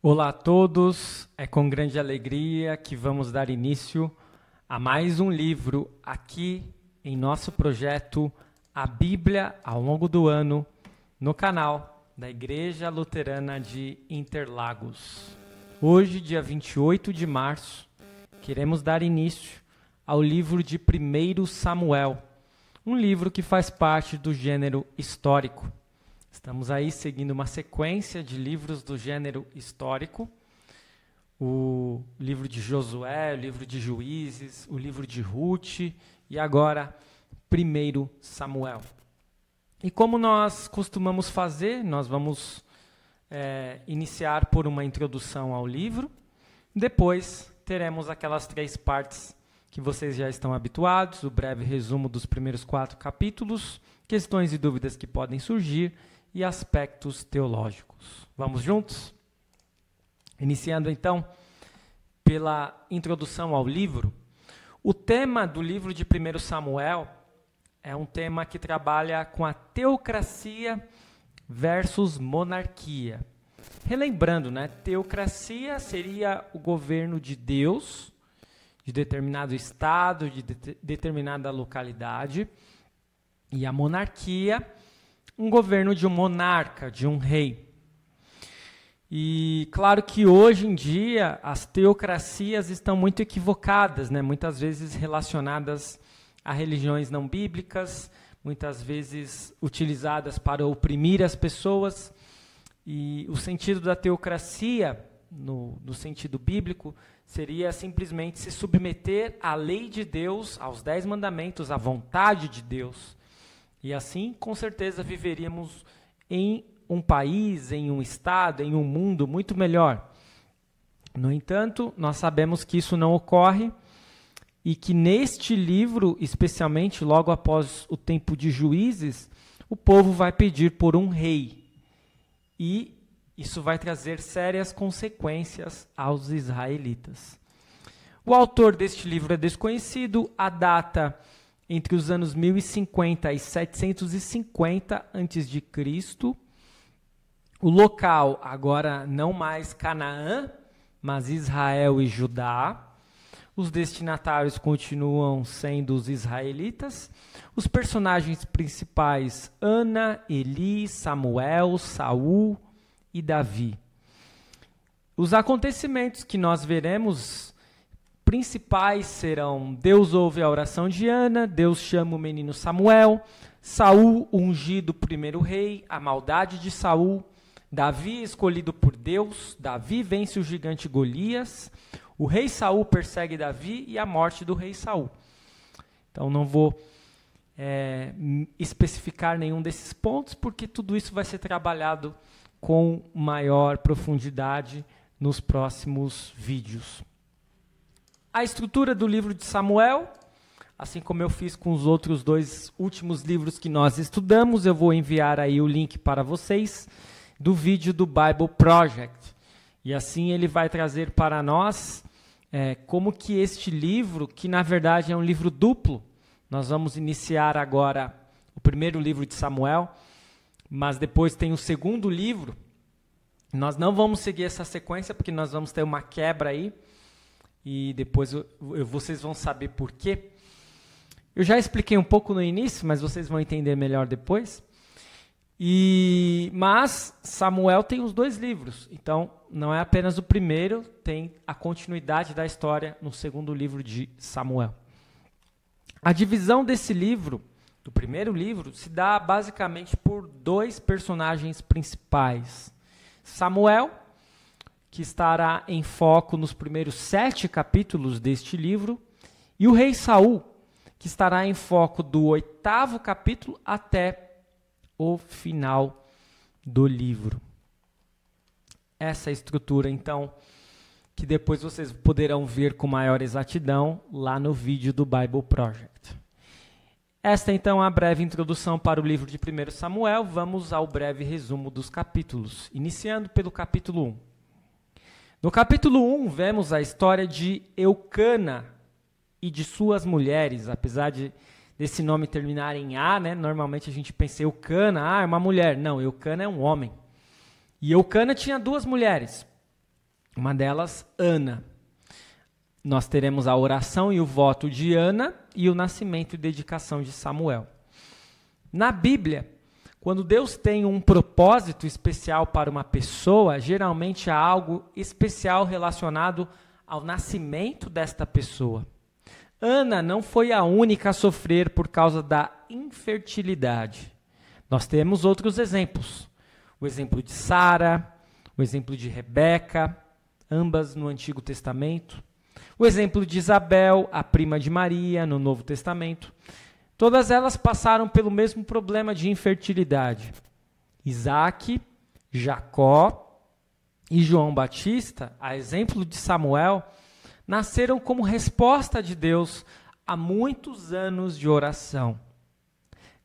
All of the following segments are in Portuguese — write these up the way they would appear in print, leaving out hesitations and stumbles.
Olá a todos, é com grande alegria que vamos dar início a mais um livro aqui em nosso projeto A Bíblia ao longo do ano, no canal da Igreja Luterana de Interlagos. Hoje, dia 28 de março, queremos dar início ao livro de 1 Samuel, um livro que faz parte do gênero histórico. Estamos aí seguindo uma sequência de livros do gênero histórico, o livro de Josué, o livro de Juízes, o livro de Ruth e agora 1 Samuel. E como nós costumamos fazer, nós vamos iniciar por uma introdução ao livro, depois teremos aquelas 3 partes que vocês já estão habituados, o breve resumo dos primeiros 4 capítulos, questões e dúvidas que podem surgir, e aspectos teológicos. Vamos juntos? Iniciando então pela introdução ao livro. O tema do livro de 1 Samuel é um tema que trabalha com a teocracia versus monarquia. Relembrando, teocracia seria o governo de Deus, de determinado estado, de determinada localidade, e a monarquia, um governo de um monarca, de um rei. E claro que hoje em dia as teocracias estão muito equivocadas, muitas vezes relacionadas a religiões não bíblicas, muitas vezes utilizadas para oprimir as pessoas. E o sentido da teocracia, no sentido bíblico, seria simplesmente se submeter à lei de Deus, aos 10 mandamentos, à vontade de Deus. E assim, com certeza, viveríamos em um país, em um estado, em um mundo muito melhor. No entanto, nós sabemos que isso não ocorre e que neste livro, especialmente logo após o tempo de Juízes, o povo vai pedir por um rei. E isso vai trazer sérias consequências aos israelitas. O autor deste livro é desconhecido, a data entre os anos 1050 e 750 a.C., o local agora não mais Canaã, mas Israel e Judá. Os destinatários continuam sendo os israelitas. Os personagens principais, Ana, Eli, Samuel, Saul e Davi. Os acontecimentos que nós veremos principais serão: Deus ouve a oração de Ana, Deus chama o menino Samuel, Saul ungido primeiro rei, a maldade de Saul, Davi escolhido por Deus, Davi vence o gigante Golias, o rei Saul persegue Davi e a morte do rei Saul. Então não vou especificar nenhum desses pontos, porque tudo isso vai ser trabalhado com maior profundidade nos próximos vídeos. A estrutura do livro de Samuel, assim como eu fiz com os outros 2 últimos livros que nós estudamos, eu vou enviar aí o link para vocês do vídeo do Bible Project. E assim ele vai trazer para nós como que este livro, que na verdade é um livro duplo, nós vamos iniciar agora o primeiro livro de Samuel, mas depois tem o segundo livro. Nós não vamos seguir essa sequência, porque nós vamos ter uma quebra aí, e depois vocês vão saber por quê. Eu já expliquei um pouco no início, mas vocês vão entender melhor depois. Mas Samuel tem os 2 livros, então não é apenas o primeiro, tem a continuidade da história no segundo livro de Samuel. A divisão desse livro, do primeiro livro, se dá basicamente por 2 personagens principais. Samuel, que estará em foco nos primeiros 7 capítulos deste livro, e o rei Saul, que estará em foco do 8º capítulo até o final do livro. Essa é a estrutura, então, que depois vocês poderão ver com maior exatidão lá no vídeo do Bible Project. Esta, então, é a breve introdução para o livro de 1 Samuel. Vamos ao breve resumo dos capítulos, iniciando pelo capítulo 1. No capítulo 1, vemos a história de Eucana e de suas mulheres. Apesar desse nome terminar em A, normalmente a gente pensa Eucana, é uma mulher. Não, Eucana é um homem. E Eucana tinha 2 mulheres. Uma delas, Ana. Nós teremos a oração e o voto de Ana e o nascimento e dedicação de Samuel. Na Bíblia, quando Deus tem um propósito especial para uma pessoa, geralmente há algo especial relacionado ao nascimento desta pessoa. Ana não foi a única a sofrer por causa da infertilidade. Nós temos outros exemplos. O exemplo de Sara, o exemplo de Rebeca, ambas no Antigo Testamento. O exemplo de Isabel, a prima de Maria, no Novo Testamento. Todas elas passaram pelo mesmo problema de infertilidade. Isaac, Jacó e João Batista, a exemplo de Samuel, nasceram como resposta de Deus a muitos anos de oração.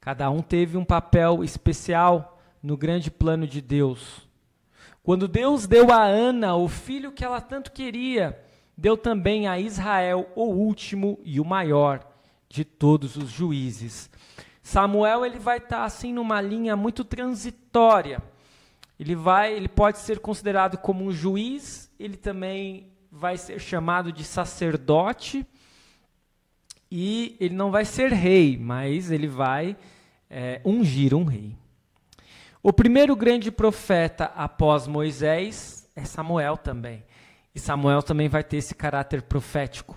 Cada um teve um papel especial no grande plano de Deus. Quando Deus deu a Ana o filho que ela tanto queria, deu também a Israel o último e o maior de todos os juízes. Samuel ele vai estar assim numa linha muito transitória. Ele pode ser considerado como um juiz, ele também vai ser chamado de sacerdote, e ele não vai ser rei, mas ele vai ungir um rei. O primeiro grande profeta após Moisés é Samuel também. E Samuel também vai ter esse caráter profético.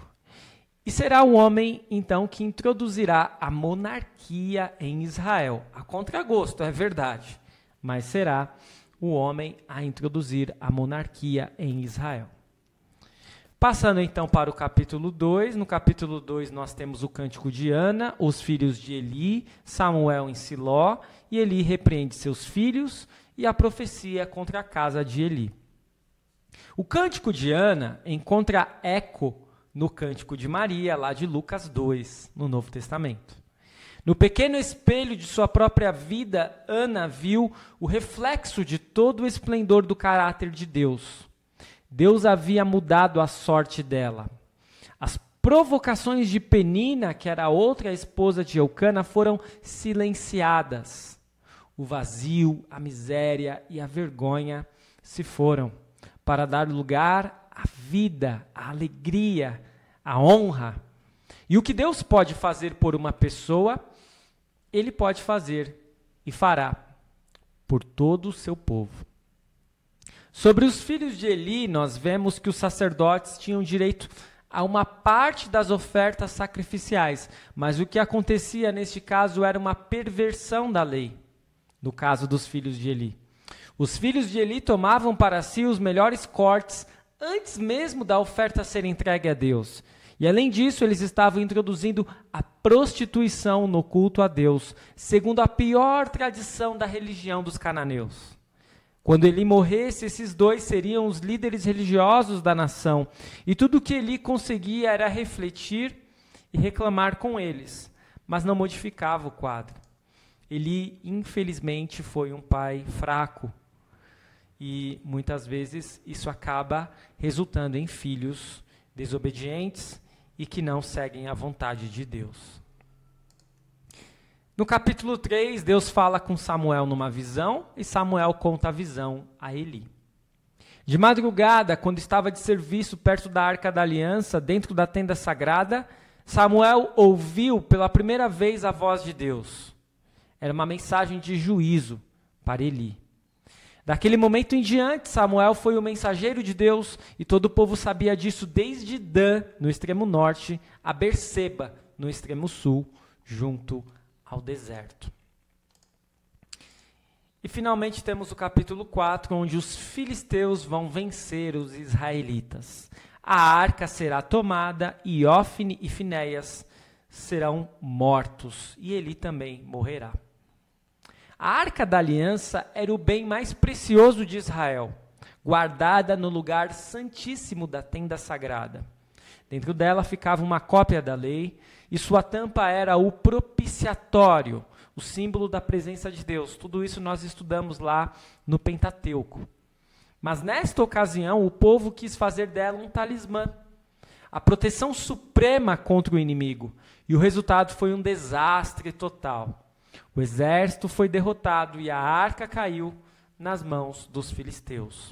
E será o homem, então, que introduzirá a monarquia em Israel. A contragosto, é verdade, mas será o homem a introduzir a monarquia em Israel. Passando então para o capítulo 2, no capítulo 2 nós temos o cântico de Ana, os filhos de Eli, Samuel em Siló, e Eli repreende seus filhos e a profecia contra a casa de Eli. O cântico de Ana encontra eco no cântico de Maria, lá de Lucas 2, no Novo Testamento. No pequeno espelho de sua própria vida, Ana viu o reflexo de todo o esplendor do caráter de Deus. Deus havia mudado a sorte dela. As provocações de Penina, que era a outra esposa de Eucana, foram silenciadas. O vazio, a miséria e a vergonha se foram para dar lugar à vida, à alegria, à honra. E o que Deus pode fazer por uma pessoa, Ele pode fazer e fará por todo o seu povo. Sobre os filhos de Eli, nós vemos que os sacerdotes tinham direito a uma parte das ofertas sacrificiais, mas o que acontecia neste caso era uma perversão da lei, no caso dos filhos de Eli. Os filhos de Eli tomavam para si os melhores cortes antes mesmo da oferta ser entregue a Deus. E além disso, eles estavam introduzindo a prostituição no culto a Deus, segundo a pior tradição da religião dos cananeus. Quando Eli morresse, esses dois seriam os líderes religiosos da nação, e tudo o que Eli conseguia era refletir e reclamar com eles, mas não modificava o quadro. Eli, infelizmente, foi um pai fraco, e muitas vezes isso acaba resultando em filhos desobedientes e que não seguem a vontade de Deus. No capítulo 3, Deus fala com Samuel numa visão, e Samuel conta a visão a Eli. De madrugada, quando estava de serviço perto da Arca da Aliança, dentro da tenda sagrada, Samuel ouviu pela primeira vez a voz de Deus. Era uma mensagem de juízo para Eli. Daquele momento em diante, Samuel foi o mensageiro de Deus, e todo o povo sabia disso desde Dan, no extremo norte, a Berseba, no extremo sul, junto ao deserto. E finalmente temos o capítulo 4, onde os filisteus vão vencer os israelitas. A arca será tomada, e Ófine e Finéias serão mortos, e Eli também morrerá. A Arca da Aliança era o bem mais precioso de Israel, guardada no lugar santíssimo da tenda sagrada. Dentro dela ficava uma cópia da lei, e sua tampa era o propiciatório, o símbolo da presença de Deus. Tudo isso nós estudamos lá no Pentateuco. Mas nesta ocasião, o povo quis fazer dela um talismã, a proteção suprema contra o inimigo, e o resultado foi um desastre total. O exército foi derrotado e a arca caiu nas mãos dos filisteus.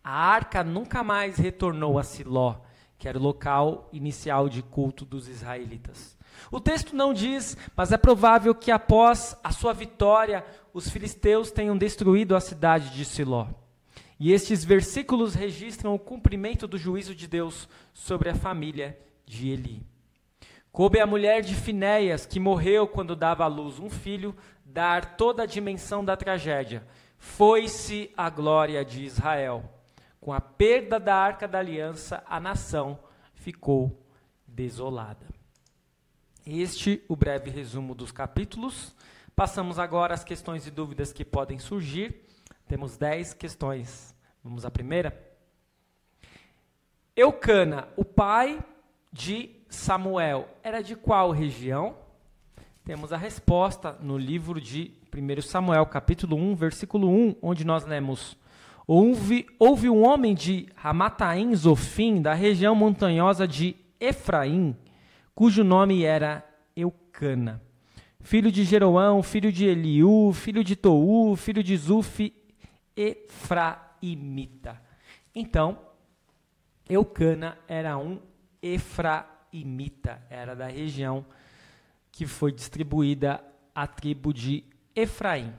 A arca nunca mais retornou a Siló, que era o local inicial de culto dos israelitas. O texto não diz, mas é provável que após a sua vitória, os filisteus tenham destruído a cidade de Siló. E estes versículos registram o cumprimento do juízo de Deus sobre a família de Eli. Coube à mulher de Finéias, que morreu quando dava à luz um filho, dar toda a dimensão da tragédia. Foi-se a glória de Israel. Com a perda da Arca da Aliança, a nação ficou desolada. Este o breve resumo dos capítulos. Passamos agora às questões e dúvidas que podem surgir. Temos 10 questões. Vamos à primeira. Eucana, o pai de Samuel, era de qual região? Temos a resposta no livro de 1 Samuel, capítulo 1, versículo 1, onde nós lemos: Houve um homem de Ramataim Zofim, da região montanhosa de Efraim, cujo nome era Eucana, filho de Jeroão, filho de Eliú, filho de Tou, filho de Zufi, efraimita. Então, Eucana era um efraimita, era da região que foi distribuída à tribo de Efraim.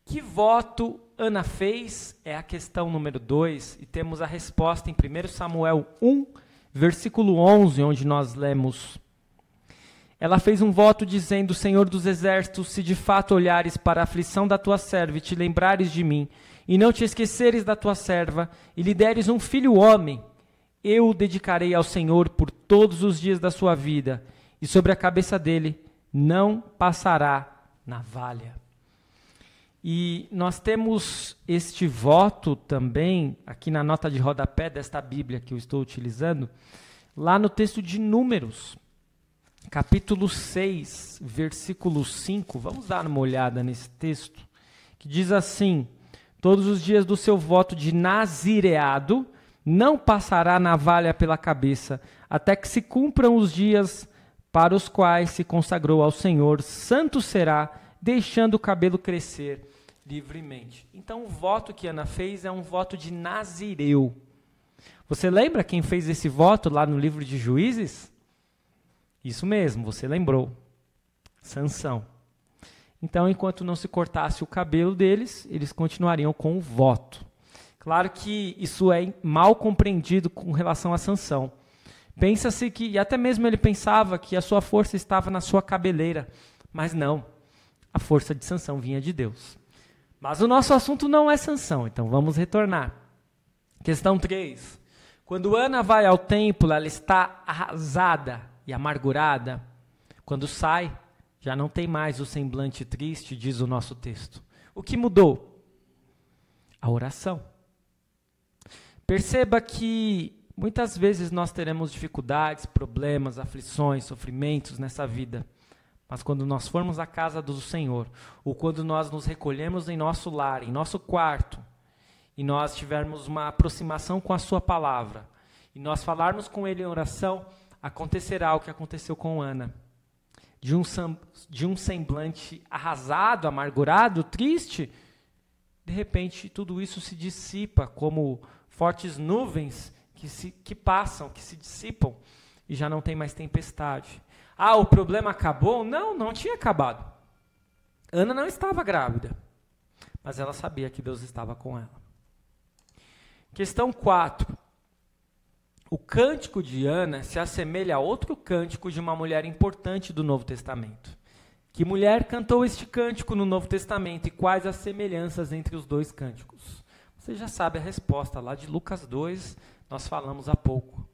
Que voto Ana fez? É a questão número 2, e temos a resposta em 1 Samuel 1, versículo 11, onde nós lemos: Ela fez um voto dizendo: Senhor dos exércitos, se de fato olhares para a aflição da tua serva e te lembrares de mim, e não te esqueceres da tua serva, e lhe deres um filho homem, eu o dedicarei ao Senhor por todos os dias da sua vida, e sobre a cabeça dele não passará navalha. E nós temos este voto também, aqui na nota de rodapé desta Bíblia que eu estou utilizando, lá no texto de Números, capítulo 6, versículo 5. Vamos dar uma olhada nesse texto, que diz assim: Todos os dias do seu voto de nazireado não passará navalha pela cabeça, até que se cumpram os dias para os quais se consagrou ao Senhor, santo será, deixando o cabelo crescer livremente. Então, o voto que Ana fez é um voto de nazireu. Você lembra quem fez esse voto lá no livro de Juízes? Isso mesmo, você lembrou. Sansão. Então, enquanto não se cortasse o cabelo deles, eles continuariam com o voto. Claro que isso é mal compreendido com relação a Sansão. Pensa-se que, e até mesmo ele pensava que a sua força estava na sua cabeleira, mas não. A força de Sansão vinha de Deus. Mas o nosso assunto não é Sansão, então vamos retornar. Questão 3. Quando Ana vai ao templo, ela está arrasada e amargurada. Quando sai, já não tem mais o semblante triste, diz o nosso texto. O que mudou? A oração. Perceba que muitas vezes nós teremos dificuldades, problemas, aflições, sofrimentos nessa vida. Mas quando nós formos à casa do Senhor, ou quando nós nos recolhermos em nosso lar, em nosso quarto, e nós tivermos uma aproximação com a sua palavra, e nós falarmos com Ele em oração, acontecerá o que aconteceu com Ana. De um semblante arrasado, amargurado, triste, de repente tudo isso se dissipa como fortes nuvens que passam, que se dissipam, e já não tem mais tempestade. Ah, o problema acabou? Não, não tinha acabado. Ana não estava grávida, mas ela sabia que Deus estava com ela. Questão 4. O cântico de Ana se assemelha a outro cântico de uma mulher importante do Novo Testamento. Que mulher cantou este cântico no Novo Testamento e quais as semelhanças entre os dois cânticos? Você já sabe a resposta, lá de Lucas 2, nós falamos há pouco.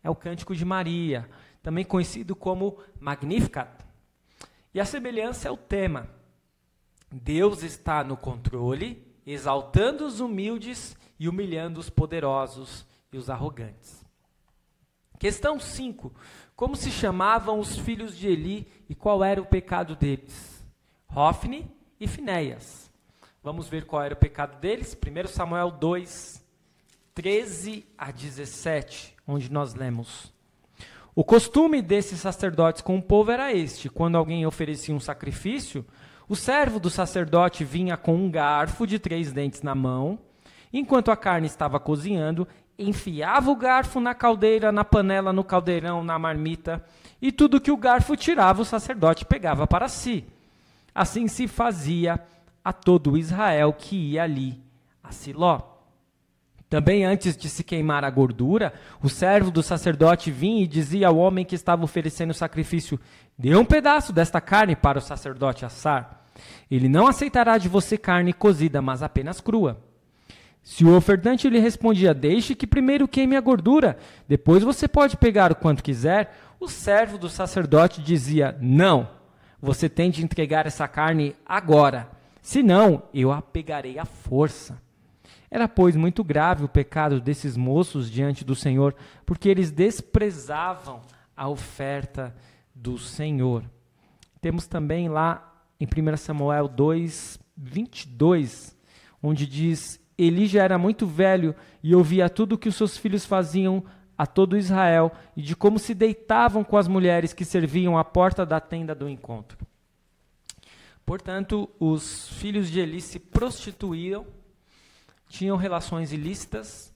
É o cântico de Maria, também conhecido como Magnificat. E a semelhança é o tema. Deus está no controle, exaltando os humildes e humilhando os poderosos e os arrogantes. Questão 5. Como se chamavam os filhos de Eli e qual era o pecado deles? Hofni e Finéias. Vamos ver qual era o pecado deles. 1 Samuel 2, 13 a 17, onde nós lemos: O costume desses sacerdotes com o povo era este: quando alguém oferecia um sacrifício, o servo do sacerdote vinha com um garfo de 3 dentes na mão Enquanto a carne estava cozinhando, enfiava o garfo na caldeira, na panela, no caldeirão, na marmita, e tudo que o garfo tirava, o sacerdote pegava para si. Assim se fazia a todo Israel que ia ali a Siló. Também antes de se queimar a gordura, o servo do sacerdote vinha e dizia ao homem que estava oferecendo o sacrifício: dê um pedaço desta carne para o sacerdote assar. Ele não aceitará de você carne cozida, mas apenas crua. Se o ofertante lhe respondia: deixe que primeiro queime a gordura, depois você pode pegar o quanto quiser, o servo do sacerdote dizia: não, você tem de entregar essa carne agora, senão eu a pegarei à força. Era, pois, muito grave o pecado desses moços diante do Senhor, porque eles desprezavam a oferta do Senhor. Temos também lá em 1 Samuel 2, 22, onde diz: Eli já era muito velho e ouvia tudo o que os seus filhos faziam a todo Israel e de como se deitavam com as mulheres que serviam à porta da tenda do encontro. Portanto, os filhos de Eli se prostituíam, tinham relações ilícitas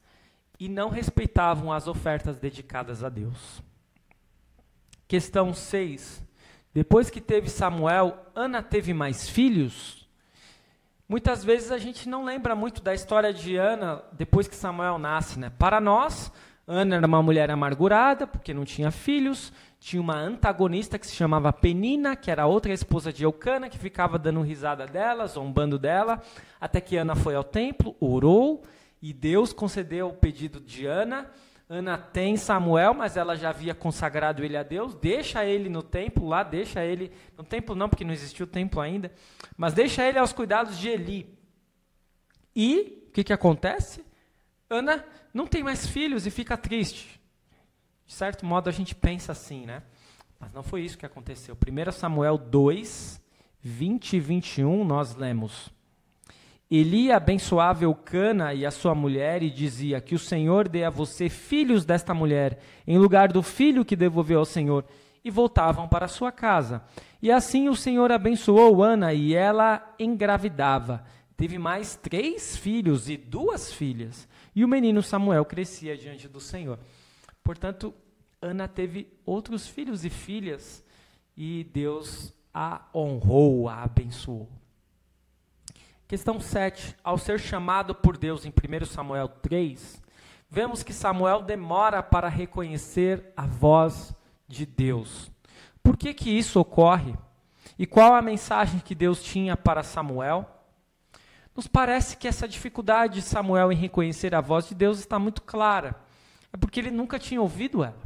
e não respeitavam as ofertas dedicadas a Deus. Questão 6. Depois que teve Samuel, Ana teve mais filhos? Muitas vezes a gente não lembra muito da história de Ana depois que Samuel nasce, né? Para nós, Ana era uma mulher amargurada, porque não tinha filhos, tinha uma antagonista que se chamava Penina, que era outra esposa de Eucana, que ficava dando risada dela, zombando dela, até que Ana foi ao templo, orou, e Deus concedeu o pedido de Ana. Ana tem Samuel, mas ela já havia consagrado ele a Deus, deixa ele no templo lá, deixa ele, no templo não, porque não existia o templo ainda, mas deixa ele aos cuidados de Eli. E o que acontece? Ana não tem mais filhos e fica triste. De certo modo a gente pensa assim, né? Mas não foi isso que aconteceu. 1 Samuel 2, 20 e 21, nós lemos: Eli abençoava Eucana e a sua mulher e dizia: que o Senhor dê a você filhos desta mulher, em lugar do filho que devolveu ao Senhor. E voltavam para sua casa. E assim o Senhor abençoou Ana e ela engravidava. Teve mais 3 filhos e 2 filhas. E o menino Samuel crescia diante do Senhor. Portanto, Ana teve outros filhos e filhas e Deus a honrou, a abençoou. Questão 7. Ao ser chamado por Deus em 1 Samuel 3, vemos que Samuel demora para reconhecer a voz de Deus. Por que isso ocorre? E qual a mensagem que Deus tinha para Samuel? Nos parece que essa dificuldade de Samuel em reconhecer a voz de Deus está muito clara. É porque ele nunca tinha ouvido ela.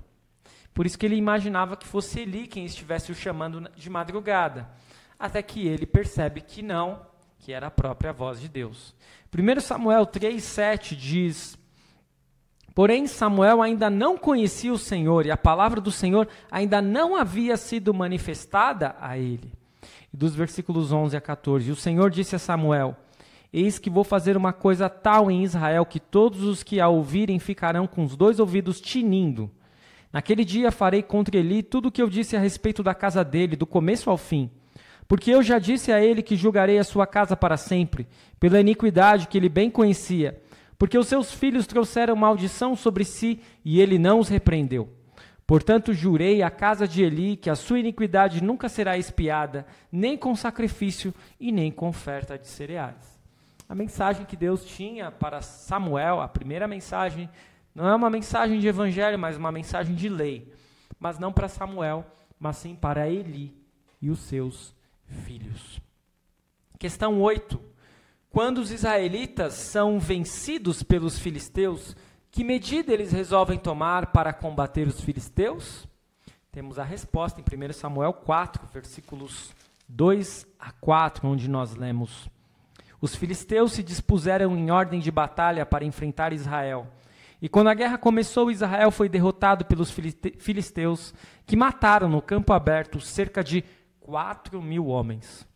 Por isso que ele imaginava que fosse Eli quem estivesse o chamando de madrugada. Até que ele percebe que não, que era a própria voz de Deus. 1 Samuel 3,7 diz: porém Samuel ainda não conhecia o Senhor, e a palavra do Senhor ainda não havia sido manifestada a ele. E dos versículos 11 a 14, o Senhor disse a Samuel: eis que vou fazer uma coisa tal em Israel, que todos os que a ouvirem ficarão com os 2 ouvidos tinindo. Naquele dia farei contra Eli tudo o que eu disse a respeito da casa dele, do começo ao fim. Porque eu já disse a ele que julgarei a sua casa para sempre, pela iniquidade que ele bem conhecia. Porque os seus filhos trouxeram maldição sobre si, e ele não os repreendeu. Portanto, jurei à casa de Eli que a sua iniquidade nunca será expiada, nem com sacrifício e nem com oferta de cereais. A mensagem que Deus tinha para Samuel, a primeira mensagem, não é uma mensagem de evangelho, mas uma mensagem de lei. Mas não para Samuel, mas sim para Eli e os seus filhos. Questão 8. Quando os israelitas são vencidos pelos filisteus, que medida eles resolvem tomar para combater os filisteus? Temos a resposta em 1 Samuel 4, versículos 2 a 4, onde nós lemos: os filisteus se dispuseram em ordem de batalha para enfrentar Israel. E quando a guerra começou, Israel foi derrotado pelos filisteus, que mataram no campo aberto cerca de 4.000 homens.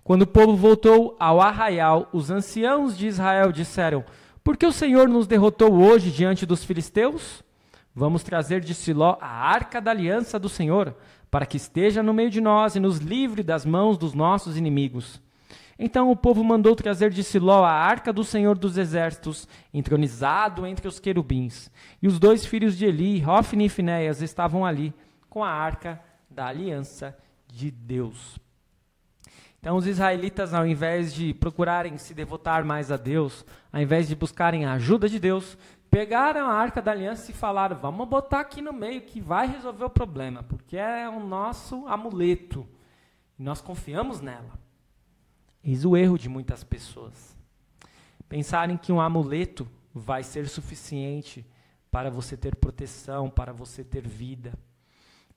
Quando o povo voltou ao arraial, os anciãos de Israel disseram: por que o Senhor nos derrotou hoje diante dos filisteus? Vamos trazer de Siló a arca da aliança do Senhor, para que esteja no meio de nós e nos livre das mãos dos nossos inimigos. Então o povo mandou trazer de Siló a arca do Senhor dos Exércitos, entronizado entre os querubins. E os 2 filhos de Eli, Hofni e Finéias, estavam ali, com a arca da aliança de Deus. Então os israelitas, ao invés de procurarem se devotar mais a Deus, ao invés de buscarem a ajuda de Deus, pegaram a arca da aliança e falaram: vamos botar aqui no meio que vai resolver o problema, porque é o nosso amuleto. E nós confiamos nela. Eis o erro de muitas pessoas. Pensarem que um amuleto vai ser suficiente para você ter proteção, para você ter vida.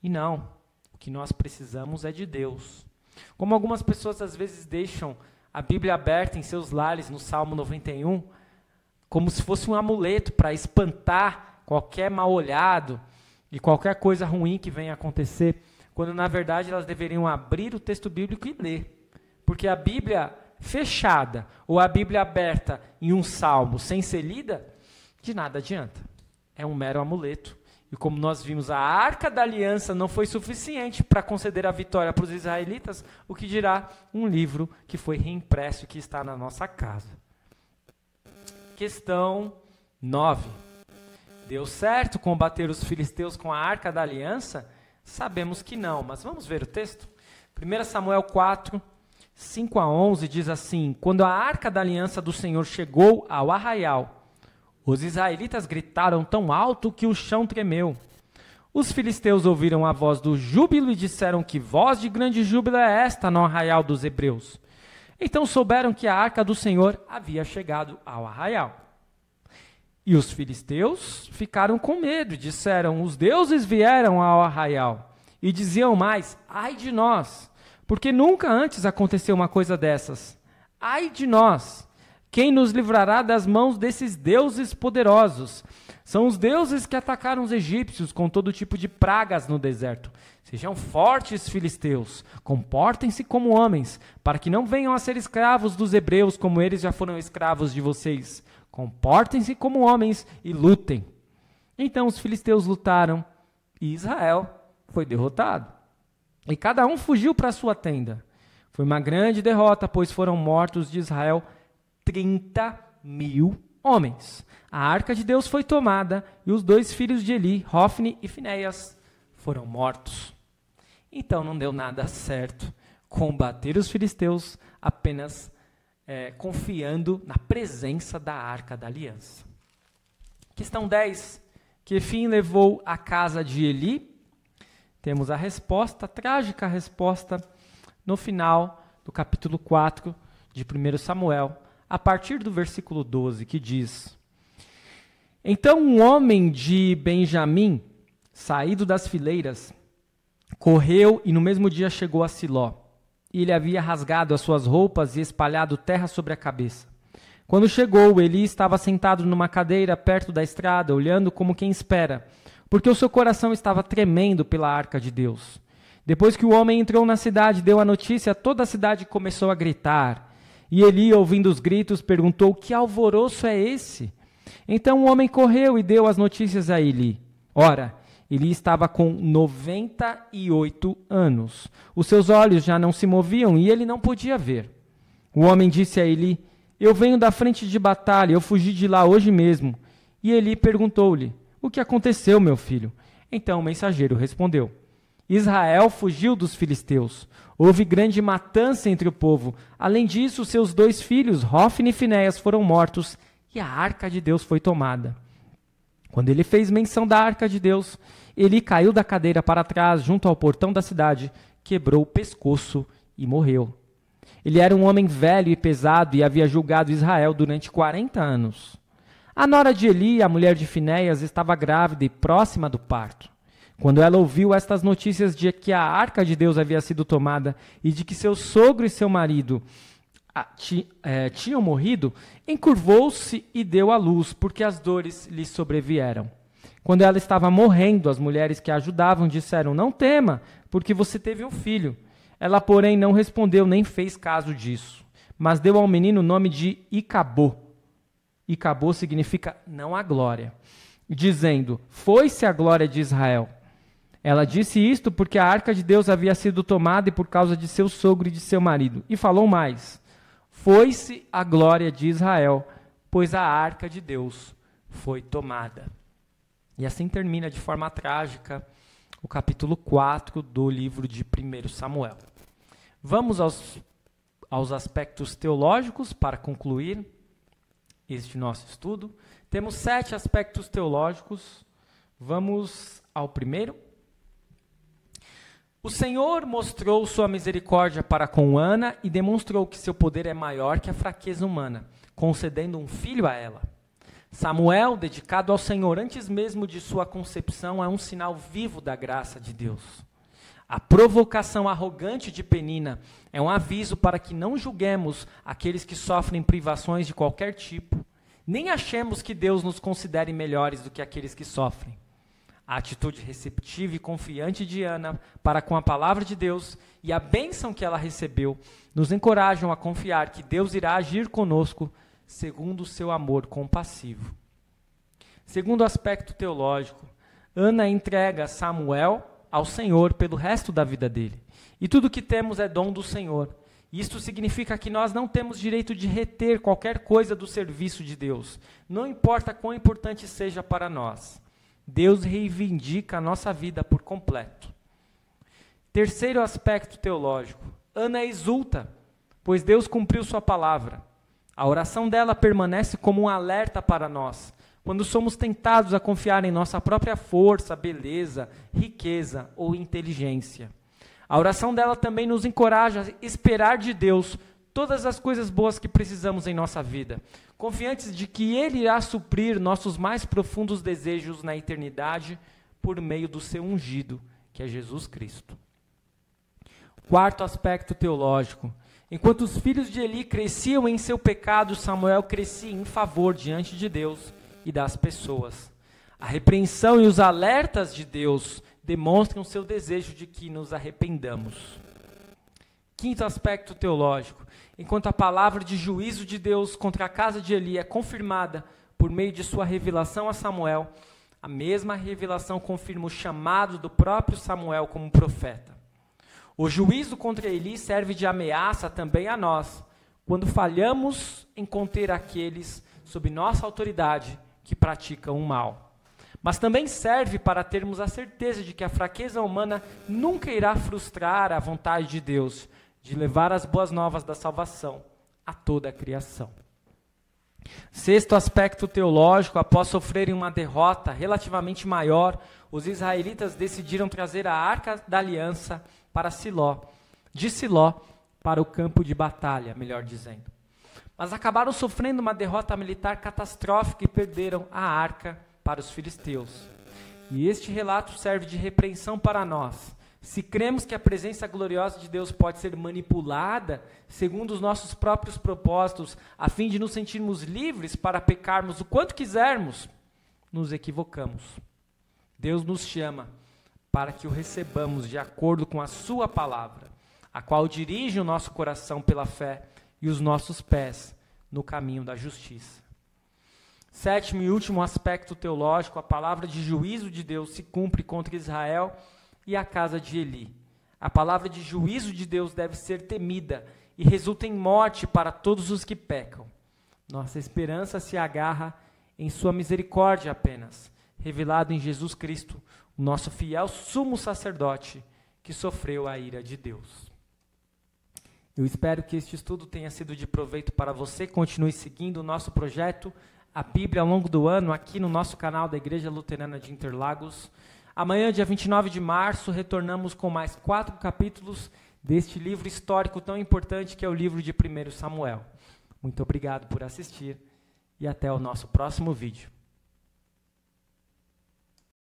E não, o que nós precisamos é de Deus. Como algumas pessoas às vezes deixam a Bíblia aberta em seus lares, no Salmo 91, como se fosse um amuleto para espantar qualquer mal-olhado e qualquer coisa ruim que venha acontecer, quando na verdade elas deveriam abrir o texto bíblico e ler. Porque a Bíblia fechada ou a Bíblia aberta em um salmo sem ser lida, de nada adianta. É um mero amuleto. E como nós vimos, a arca da aliança não foi suficiente para conceder a vitória para os israelitas, o que dirá um livro que foi reimpresso e que está na nossa casa. Questão 9. Deu certo combater os filisteus com a arca da aliança? Sabemos que não, mas vamos ver o texto? 1 Samuel 4, 5 a 11 diz assim: quando a arca da aliança do Senhor chegou ao arraial, os israelitas gritaram tão alto que o chão tremeu. Os filisteus ouviram a voz do júbilo e disseram: que voz de grande júbilo é esta no arraial dos hebreus? Então souberam que a arca do Senhor havia chegado ao arraial. E os filisteus ficaram com medo e disseram: os deuses vieram ao arraial. E diziam mais: ai de nós, porque nunca antes aconteceu uma coisa dessas. Ai de nós! Quem nos livrará das mãos desses deuses poderosos? São os deuses que atacaram os egípcios com todo tipo de pragas no deserto. Sejam fortes, filisteus, comportem-se como homens, para que não venham a ser escravos dos hebreus, como eles já foram escravos de vocês. Comportem-se como homens e lutem. Então os filisteus lutaram e Israel foi derrotado. E cada um fugiu para sua tenda. Foi uma grande derrota, pois foram mortos de Israel 30.000 homens. A arca de Deus foi tomada e os 2 filhos de Eli, Hofni e Finéias, foram mortos. Então não deu nada certo combater os filisteus apenas confiando na presença da arca da aliança. Questão 10. Que fim levou a casa de Eli? Temos a resposta, a trágica resposta, no final do capítulo 4 de 1 Samuel, a partir do versículo 12, que diz: então um homem de Benjamim, saído das fileiras, correu e no mesmo dia chegou a Siló. E ele havia rasgado as suas roupas e espalhado terra sobre a cabeça. Quando chegou, Eli estava sentado numa cadeira perto da estrada, olhando como quem espera, porque o seu coração estava tremendo pela arca de Deus. Depois que o homem entrou na cidade e deu a notícia, toda a cidade começou a gritar. E Eli, ouvindo os gritos, perguntou: que alvoroço é esse? Então o homem correu e deu as notícias a Eli. Ora, Eli estava com 98 anos. Os seus olhos já não se moviam e ele não podia ver. O homem disse a Eli: eu venho da frente de batalha, eu fugi de lá hoje mesmo. E Eli perguntou-lhe: o que aconteceu, meu filho? Então o mensageiro respondeu: Israel fugiu dos filisteus. Houve grande matança entre o povo. Além disso, seus 2 filhos, Hofni e Finéias, foram mortos e a arca de Deus foi tomada. Quando ele fez menção da arca de Deus, Eli caiu da cadeira para trás, junto ao portão da cidade, quebrou o pescoço e morreu. Ele era um homem velho e pesado e havia julgado Israel durante 40 anos. A nora de Eli, a mulher de Finéias, estava grávida e próxima do parto. Quando ela ouviu estas notícias de que a arca de Deus havia sido tomada e de que seu sogro e seu marido tinham morrido, encurvou-se e deu à luz, porque as dores lhe sobrevieram. Quando ela estava morrendo, as mulheres que a ajudavam disseram: não tema, porque você teve um filho. Ela, porém, não respondeu nem fez caso disso, mas deu ao menino o nome de Icabô. Icabô significa não há glória, dizendo: foi-se a glória de Israel. Ela disse isto porque a arca de Deus havia sido tomada e por causa de seu sogro e de seu marido. E falou mais: Foi-se a glória de Israel, pois a arca de Deus foi tomada. E assim termina de forma trágica o capítulo 4 do livro de 1 Samuel. Vamos aos aspectos teológicos para concluir este nosso estudo. Temos 7 aspectos teológicos. Vamos ao primeiro. O Senhor mostrou sua misericórdia para com Ana e demonstrou que seu poder é maior que a fraqueza humana, concedendo um filho a ela. Samuel, dedicado ao Senhor antes mesmo de sua concepção, é um sinal vivo da graça de Deus. A provocação arrogante de Penina é um aviso para que não julguemos aqueles que sofrem privações de qualquer tipo, nem achemos que Deus nos considere melhores do que aqueles que sofrem. A atitude receptiva e confiante de Ana para com a palavra de Deus e a bênção que ela recebeu nos encorajam a confiar que Deus irá agir conosco segundo o seu amor compassivo. Segundo aspecto teológico, Ana entrega Samuel ao Senhor pelo resto da vida dele. E tudo que temos é dom do Senhor. Isto significa que nós não temos direito de reter qualquer coisa do serviço de Deus, não importa quão importante seja para nós. Deus reivindica a nossa vida por completo. Terceiro aspecto teológico. Ana exulta, pois Deus cumpriu sua palavra. A oração dela permanece como um alerta para nós, quando somos tentados a confiar em nossa própria força, beleza, riqueza ou inteligência. A oração dela também nos encoraja a esperar de Deus todas as coisas boas que precisamos em nossa vida, confiantes de que Ele irá suprir nossos mais profundos desejos na eternidade por meio do seu ungido, que é Jesus Cristo. Quarto aspecto teológico. Enquanto os filhos de Eli cresciam em seu pecado, Samuel crescia em favor diante de Deus e das pessoas. A repreensão e os alertas de Deus demonstram seu desejo de que nos arrependamos. Quinto aspecto teológico. Enquanto a palavra de juízo de Deus contra a casa de Eli é confirmada por meio de sua revelação a Samuel, a mesma revelação confirma o chamado do próprio Samuel como profeta. O juízo contra Eli serve de ameaça também a nós, quando falhamos em conter aqueles sob nossa autoridade que praticam o mal. Mas também serve para termos a certeza de que a fraqueza humana nunca irá frustrar a vontade de Deus de levar as boas novas da salvação a toda a criação. Sexto aspecto teológico, após sofrerem uma derrota relativamente maior, os israelitas decidiram trazer a Arca da Aliança para Siló, de Siló para o campo de batalha, melhor dizendo. Mas acabaram sofrendo uma derrota militar catastrófica e perderam a Arca para os filisteus. E este relato serve de repreensão para nós. Se cremos que a presença gloriosa de Deus pode ser manipulada segundo os nossos próprios propósitos, a fim de nos sentirmos livres para pecarmos o quanto quisermos, nos equivocamos. Deus nos chama para que o recebamos de acordo com a sua palavra, a qual dirige o nosso coração pela fé e os nossos pés no caminho da justiça. Sétimo e último aspecto teológico, a palavra de juízo de Deus se cumpre contra Israel e a casa de Eli. A palavra de juízo de Deus deve ser temida e resulta em morte para todos os que pecam. Nossa esperança se agarra em sua misericórdia apenas, revelado em Jesus Cristo, o nosso fiel sumo sacerdote, que sofreu a ira de Deus. Eu espero que este estudo tenha sido de proveito para você. Continue seguindo o nosso projeto, a Bíblia ao longo do ano, aqui no nosso canal da Igreja Luterana de Interlagos. Amanhã, dia 29 de março, retornamos com mais 4 capítulos deste livro histórico tão importante que é o livro de 1 Samuel. Muito obrigado por assistir e até o nosso próximo vídeo.